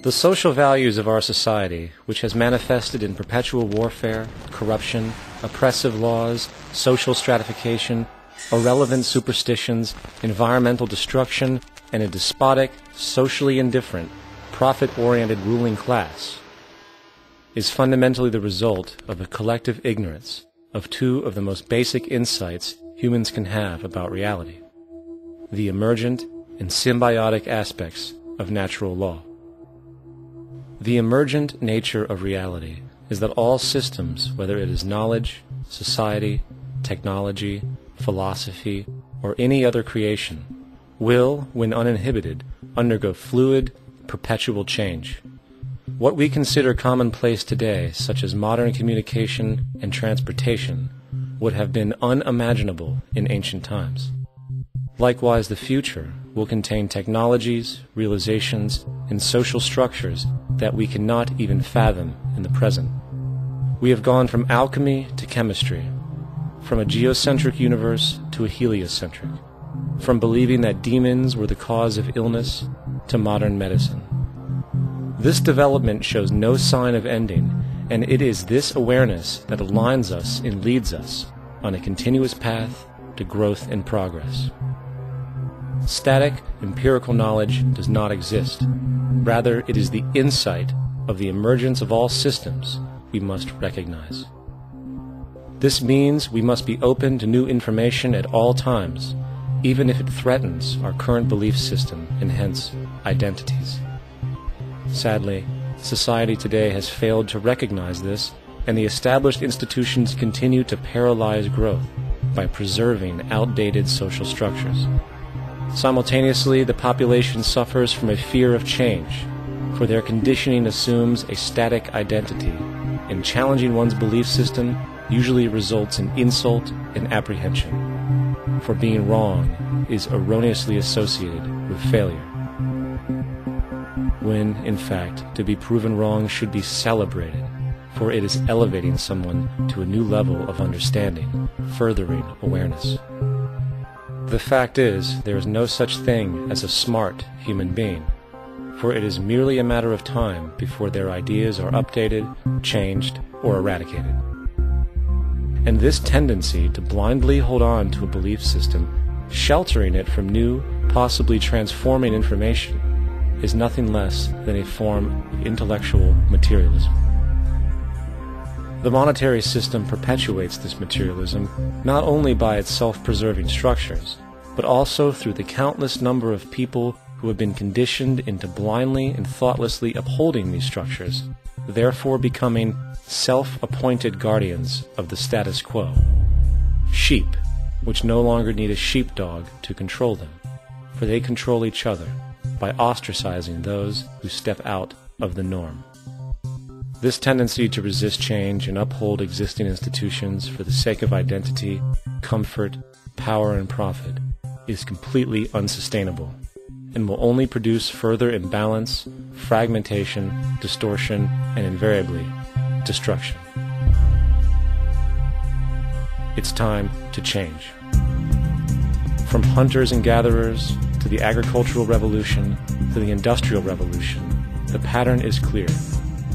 The social values of our society, which has manifested in perpetual warfare, corruption, oppressive laws, social stratification, irrelevant superstitions, environmental destruction, and a despotic, socially indifferent, profit-oriented ruling class, is fundamentally the result of a collective ignorance of two of the most basic insights humans can have about reality: the emergent and symbiotic aspects of natural law. The emergent nature of reality is that all systems, whether it is knowledge, society, technology, philosophy, or any other creation, will, when uninhibited, undergo fluid, perpetual change. What we consider commonplace today, such as modern communication and transportation, would have been unimaginable in ancient times. Likewise, the future will contain technologies, realizations, and social structures that we cannot even fathom in the present. We have gone from alchemy to chemistry, from a geocentric universe to a heliocentric, from believing that demons were the cause of illness to modern medicine. This development shows no sign of ending, and it is this awareness that aligns us and leads us on a continuous path to growth and progress. Static, empirical knowledge does not exist. Rather, it is the insight of the emergence of all systems we must recognize. This means we must be open to new information at all times, even if it threatens our current belief system and hence identities. Sadly, society today has failed to recognize this, and the established institutions continue to paralyze growth by preserving outdated social structures. Simultaneously, the population suffers from a fear of change, for their conditioning assumes a static identity, and challenging one's belief system usually results in insult and apprehension, for being wrong is erroneously associated with failure, when, in fact, to be proven wrong should be celebrated, for it is elevating someone to a new level of understanding, furthering awareness. The fact is, there is no such thing as a smart human being, for it is merely a matter of time before their ideas are updated, changed, or eradicated. And this tendency to blindly hold on to a belief system, sheltering it from new, possibly transforming information, is nothing less than a form of intellectual materialism. The monetary system perpetuates this materialism not only by its self-preserving structures, but also through the countless number of people who have been conditioned into blindly and thoughtlessly upholding these structures, therefore becoming self-appointed guardians of the status quo. Sheep, which no longer need a sheepdog to control them, for they control each other by ostracizing those who step out of the norm. This tendency to resist change and uphold existing institutions for the sake of identity, comfort, power, and profit is completely unsustainable and will only produce further imbalance, fragmentation, distortion, and invariably, destruction. It's time to change. From hunters and gatherers to the agricultural revolution to the industrial revolution, the pattern is clear.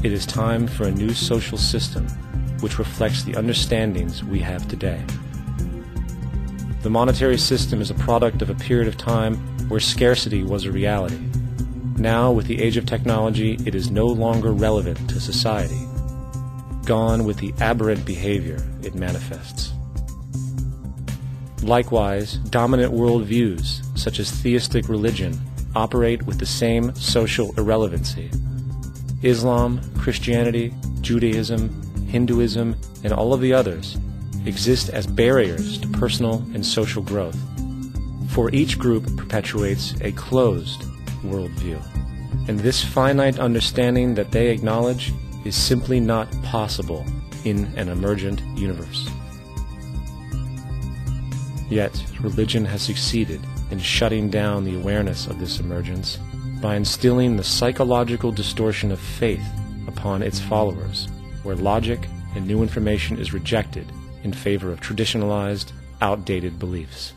It is time for a new social system which reflects the understandings we have today. The monetary system is a product of a period of time where scarcity was a reality. Now, with the age of technology, it is no longer relevant to society. Gone with the aberrant behavior it manifests. Likewise, dominant worldviews, such as theistic religion, operate with the same social irrelevancy. Islam, Christianity, Judaism, Hinduism, and all of the others exist as barriers to personal and social growth, for each group perpetuates a closed worldview, and this finite understanding that they acknowledge is simply not possible in an emergent universe. Yet, religion has succeeded in shutting down the awareness of this emergence by instilling the psychological distortion of faith upon its followers, where logic and new information is rejected in favor of traditionalized, outdated beliefs.